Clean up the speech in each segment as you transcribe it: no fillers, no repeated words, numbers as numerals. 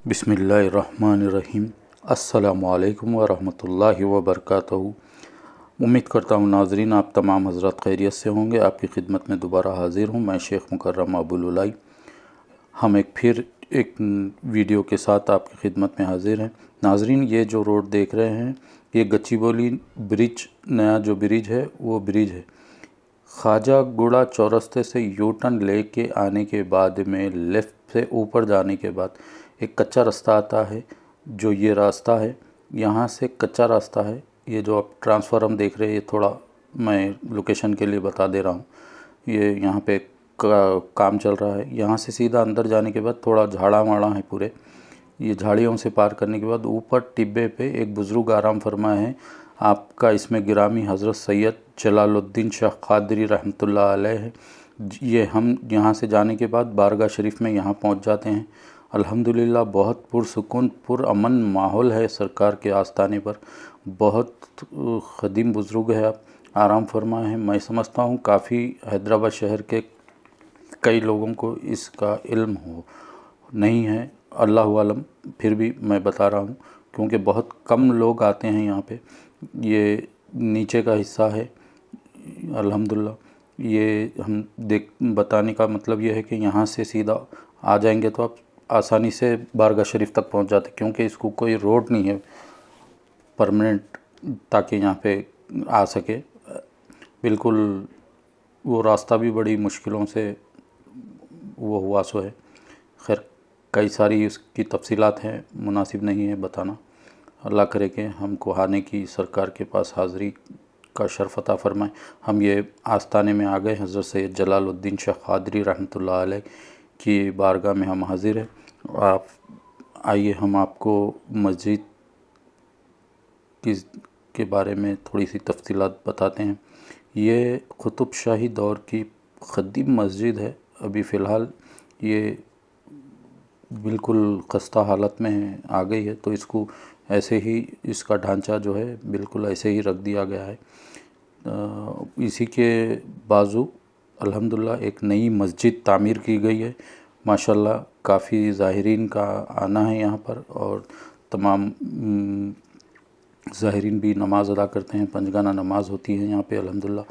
बिस्मिल्लाहिर्रहमानिर्रहीम। अस्सलामुअलैकुम वरहमतुल्लाहि वबरकातुहू। उम्मीद करता हूँ नाज़रीन आप तमाम हज़रात खैरियत से होंगे। आपकी खिदमत में दोबारा हाज़िर हूँ मैं शेख मुकर्रम अबुल उलाई। हम एक वीडियो के साथ आपकी खिदमत में हाज़िर हैं। नाज़रीन ये जो रोड देख रहे हैं ये गच्चीबोली ब्रिज, नया जो ब्रिज है वो ब्रिज है। ख्वाजा गुड़ा चौरस्ते से यू टर्न लेके आने के बाद में लेफ़्ट से ऊपर जाने के बाद एक कच्चा रास्ता आता है। जो ये रास्ता है यहाँ से कच्चा रास्ता है। ये जो आप ट्रांसफार्मर देख रहे हैं ये थोड़ा मैं लोकेशन के लिए बता दे रहा हूँ। ये यहाँ पे काम चल रहा है। यहाँ से सीधा अंदर जाने के बाद थोड़ा झाड़ा माड़ा है पूरे। ये झाड़ियों से पार करने के बाद ऊपर टिब्बे पे एक बुज़ुर्ग आराम फरमा है। आपका इसमें गिरामी हज़रत सैयद जलालुद्दीन शाह क़ादरी रहमतुल्लाह अलैह है। ये हम यहाँ से जाने के बाद बारगाह शरीफ में यहाँ पहुँच जाते हैं। अल्हम्दुलिल्लाह बहुत पुरसुकून पुरअमन माहौल है सरकार के आस्थाने पर। बहुत ख़दीम बुज़ुर्ग है, आप आराम फरमा है। मैं समझता हूँ काफ़ी हैदराबाद शहर के कई लोगों को इसका इल्म हो नहीं है, अल्लाहु आलम, फिर भी मैं बता रहा हूँ क्योंकि बहुत कम लोग आते हैं यहाँ पे। ये नीचे का हिस्सा है अल्हम्दुलिल्लाह। ये हम बताने का मतलब ये है कि यहाँ से सीधा आ जाएंगे तो आप आसानी से बारगाह शरीफ तक पहुँच जाते, क्योंकि इसको कोई रोड नहीं है परमानेंट ताकि यहाँ पे आ सके। बिल्कुल वो रास्ता भी बड़ी मुश्किलों से वो हुआ सो है। खैर कई सारी उसकी तफसीलात हैं, मुनासिब नहीं है बताना। अल्लाह करे कि हमको आने की सरकार के पास हाज़री का शर्फ अता फ़रमाए। हम ये आस्थाने में आ गए। हज़रत सैयद जलालुद्दीन शाह क़ादरी रहमतुल्लाह अलैह की बारगाह में हम हाज़िर हैं। आप आइए हम आपको मस्जिद के बारे में थोड़ी सी तफसीलात बताते हैं। ये कुतुब शाही दौर की क़दीम मस्जिद है। अभी फ़िलहाल ये बिल्कुल खस्ता हालत में आ गई है, तो इसको ऐसे ही इसका ढांचा जो है बिल्कुल ऐसे ही रख दिया गया है। इसी के बाजू अल्हम्दुलिल्लाह एक नई मस्जिद तामीर की गई है। माशाल्लाह काफ़ी ज़ाहिरीन का आना है यहाँ पर, और तमाम ज़ाहिरीन भी नमाज़ अदा करते हैं। पंजगाना नमाज़ होती है यहाँ पे अल्हम्दुलिल्लाह।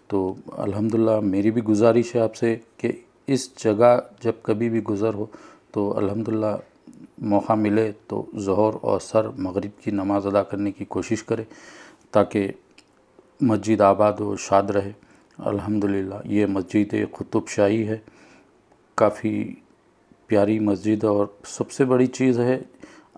तो अल्हम्दुलिल्लाह मेरी भी गुजारिश है आपसे कि इस जगह जब कभी भी गुज़र हो तो अल्हम्दुलिल्लाह मौका मिले तो ज़ोहर और असर मगरिब की नमाज़ अदा करने की कोशिश करें ताकि मस्जिद आबाद हो, शाद रहे। अल्हम्दुलिल्लाह ये मस्जिद कुतुब शाही है, काफ़ी प्यारी मस्जिद। और सबसे बड़ी चीज़ है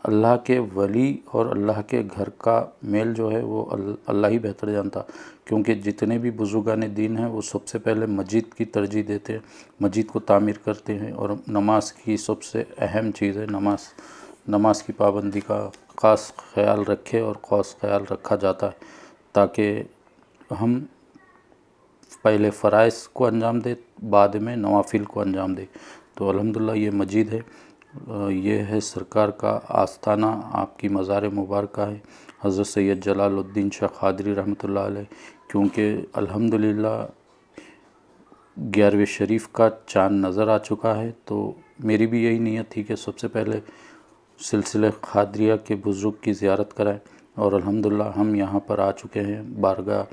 अल्लाह के वली और अल्लाह के घर का मेल जो है वो अल्लाह ही बेहतर जानता, क्योंकि जितने भी बुज़ुर्गान दीन हैं वो सबसे पहले मस्जिद की तरजीह देते हैं, मस्जिद को तामीर करते हैं। और नमाज की सबसे अहम चीज़ है नमाज की पाबंदी का ख़ास ख्याल रखे और ख़ास ख्याल रखा जाता है ताकि हम पहले फ़राइज़ को अंजाम दे, बाद में नवाफिल को अंजाम दे। तो अल्हम्दुलिल्लाह ये मस्जिद है, ये है सरकार का आस्थाना, आपकी मज़ार मुबारक है हज़रत सैयद जलालुद्दीन शाह क़ादरी रहमतुल्लाह अलैह। क्योंकि अल्हम्दुलिल्लाह 11वें शरीफ का चाँद नज़र आ चुका है, तो मेरी भी यही नीयत थी कि सबसे पहले सिलसिले क़ादरिया के बुज़ुर्ग की ज़ियारत कराएं, और अल्हम्दुलिल्लाह हम यहाँ पर आ चुके हैं बारगाह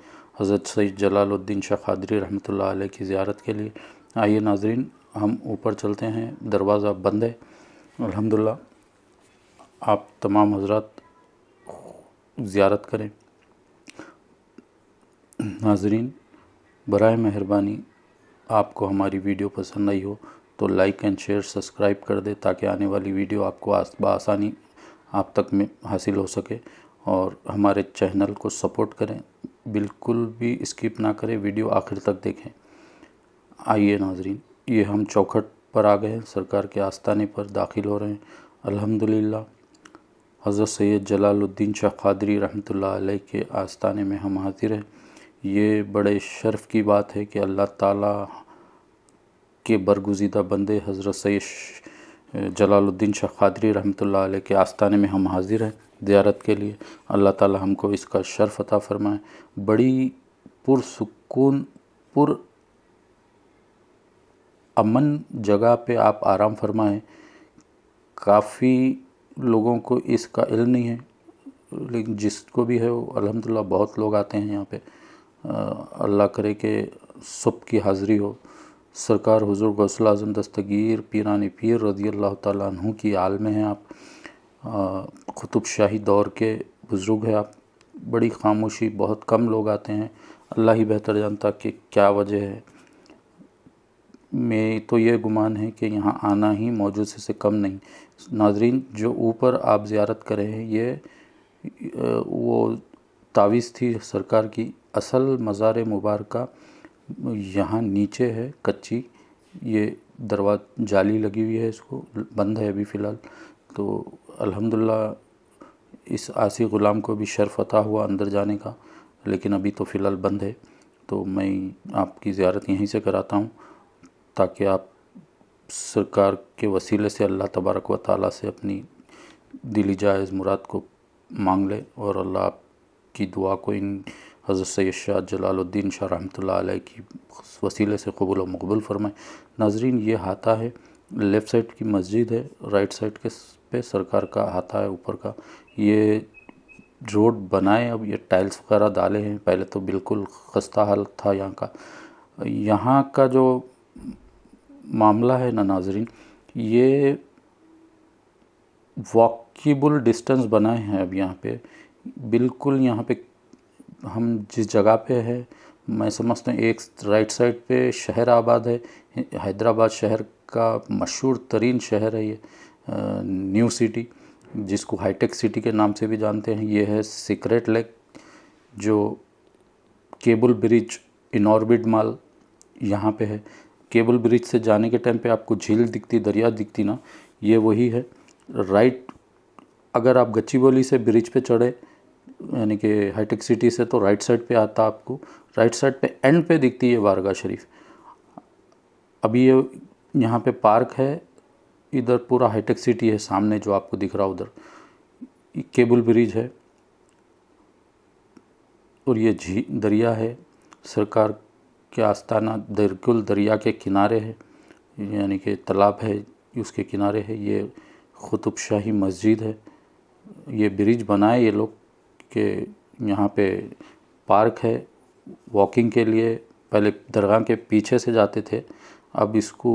हज़रत सैयद जलालुद्दीन शाह क़ादरी रहमतुल्लाह अलैह की ज़ियारत के लिए। आइए नाज़रीन हम ऊपर चलते हैं, दरवाज़ा बंद है। अल्हम्दुलिल्लाह आप तमाम हज़रात ज़ियारत करें। नाज़रीन बराए मेहरबानी आपको हमारी वीडियो पसंद आई हो तो लाइक एंड शेयर सब्सक्राइब कर दे ताकि आने वाली वीडियो आपको बआसानी आप तक में हासिल हो सके। और हमारे चैनल को सपोर्ट करें, बिल्कुल भी स्किप ना करें, वीडियो आखिर तक देखें। आइए नाज़रीन ये हम चौखट पर आ गए हैं, सरकार के आस्थाने पर दाखिल हो रहे हैं। अल्हम्दुलिल्लाह हज़रत सैयद जलालुद्दीन शाह क़ादरी रहमतुल्लाह अलैह के आस्थाने में हम हाज़िर हैं। ये बड़े शर्फ़ की बात है कि अल्लाह ताला के बरगुज़ीदा बंदे हज़रत सैयद जलालुद्दीन शाह क़ादरी रहमतुल्लाह अलैह के आस्थाने में हम हाज़िर हैं ज़ियारत के लिए। अल्लाह ताला हमको इसका शर्फ़ अता फ़रमाए। बड़ी पुरसुकून पुरअमन जगह पे आप आराम फरमाएं। کافی لوگوں کو اس کا علم نہیں ہے، لیکن جس کو بھی ہے وہ الحمدللہ بہت لوگ آتے ہیں یہاں پہ۔ اللہ کرے کہ سب کی حاضری ہو۔ سرکار حضور غوث اعظم دستگیر پیران پیر رضی اللہ تعالیٰ عنہ کی عالم ہیں آپ، قطب شاہی دور کے بزرگ ہیں آپ۔ بڑی خاموشی، بہت کم لوگ آتے ہیں، اللہ ہی بہتر جانتا کہ کیا وجہ ہے۔ میں تو یہ گمان ہے کہ یہاں آنا ہی موجود سے کم نہیں۔ ناظرین، جو اوپر آپ زیارت کرے ہیں یہ وہ تعویذ تھی سرکار کی۔ اصل مزار مبارکہ یہاں نیچے ہے، کچی، یہ جالی لگی ہوئی ہے، اس کو بند ہے ابھی فی الحال۔ تو الحمدللہ اس عاصی غلام کو بھی شرف عطا ہوا اندر جانے کا، لیکن ابھی تو فی الحال بند ہے۔ تو میں آپ کی زیارت یہیں سے کراتا ہوں تاکہ آپ سرکار کے وسیلے سے اللہ تبارک و تعالیٰ سے اپنی دلی جائز مراد کو مانگ لے، اور اللہ آپ کی دعا کو ان حضرت سید شاہ جلال الدین شاہ رحمۃ اللہ علیہ کی وسیلے سے قبول و مقبول فرمائے۔ ناظرین، یہ ہاتھا ہے، لیفٹ سائڈ کی مسجد ہے، رائٹ سائڈ کے پہ سرکار کا ہاتھا ہے اوپر کا۔ یہ روڈ بنائے، اب یہ ٹائلز وغیرہ ڈالے ہیں، پہلے تو بالکل خستہ حالت تھا یہاں کا۔ یہاں کا جو معاملہ ہے نا ناظرین، یہ واکیبل ڈسٹنس بنائے ہیں اب یہاں پہ، بالکل یہاں پہ ہم جس جگہ پہ ہے، میں سمجھتا ہوں ایک رائٹ سائڈ پہ شہر آباد ہے، حیدرآباد شہر کا مشہور ترین شہر ہے یہ، نیو سٹی، جس کو ہائی ٹیک سٹی کے نام سے بھی جانتے ہیں۔ یہ ہے سیکریٹ لیک، جو کیبل برج ان آربٹ مال یہاں پہ ہے۔ کیبل برج سے جانے کے ٹائم پہ آپ کو جھیل دکھتی، دریا دکھتی نا، یہ وہی ہے۔ رائٹ، اگر آپ گچی بولی سے برج پہ چڑھے، یعنی کہ ہائی ٹیک سٹی سے، تو رائٹ سائڈ پہ آتا آپ کو، رائٹ سائڈ پہ اینڈ پہ دکھتی ہے بارگاہ شریف۔ ابھی یہ یہاں پہ پارک ہے، ادھر پورا ہائی ٹیک سٹی ہے سامنے جو آپ کو دکھ رہا ادھر، کیبل برج ہے، اور یہ دریا ہے سرکار کے آستانہ، بالکل دریا کے کنارے ہے، یعنی کہ تالاب ہے اس کے کنارے ہے۔ یہ قطب شاہی مسجد ہے۔ یہ برج بنائے یہ لوگ کہ یہاں پہ پارک ہے واکنگ کے لیے، پہلے درگاہ کے پیچھے سے جاتے تھے، اب اس کو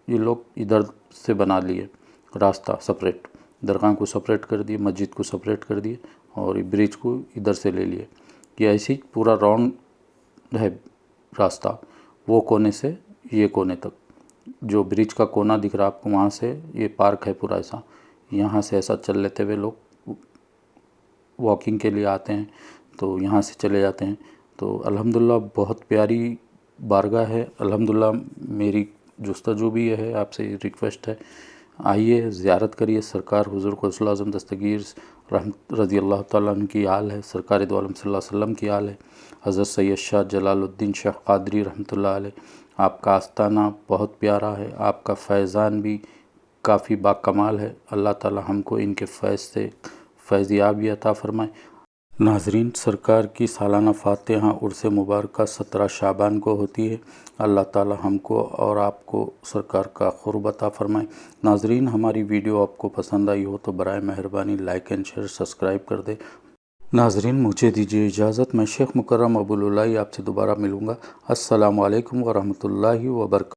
یہ لوگ ادھر سے بنا لیے راستہ سپریٹ، درگاہ کو سپریٹ کر دیے، مسجد کو سپریٹ کر دیے، اور برج کو ادھر سے لے لیے۔ یہ ایسے ہی پورا راؤنڈ ہے راستہ، وہ کونے سے یہ کونے تک، جو برج کا کونا دکھ رہا آپ کو وہاں سے یہ پارک ہے پورا ایسا، یہاں سے ایسا چل لیتے ہوئے لوگ واکنگ کے لیے آتے ہیں، تو یہاں سے چلے جاتے ہیں۔ تو الحمدللہ بہت پیاری بارگاہ ہے۔ الحمدللہ میری جستجو بھی یہ ہے، آپ سے ریکویسٹ ہے، آئیے زیارت کریے۔ سرکار حضور غوث اعظم دستگیر رضی اللہ تعالیٰ عنہ کی آل ہے، سرکار دو عالم صلی اللہ علیہ وسلم کی آل ہے، حضرت سید شاہ جلال الدین شاہ قادری رحمۃ اللہ علیہ۔ آپ کا آستانہ بہت پیارا ہے، آپ کا فیضان بھی کافی باکمال ہے۔ اللہ تعالیٰ ہم کو ان کے فیض سے فیضیابی عطا فرمائے۔ ناظرین، سرکار کی سالانہ فاتحہ عرس مبارکہ 17 شعبان کو ہوتی ہے۔ اللہ تعالیٰ ہم کو اور آپ کو سرکار کا قرب عطا فرمائے۔ ناظرین، ہماری ویڈیو آپ کو پسند آئی ہو تو برائے مہربانی لائک اینڈ شیئر، سبسکرائب کر دے۔ ناظرین، مجھے دیجیے اجازت، میں شیخ مکرم ابوالعلائی آپ سے دوبارہ ملوں گا۔ السلام علیکم ورحمۃ اللہ وبرکاتہ۔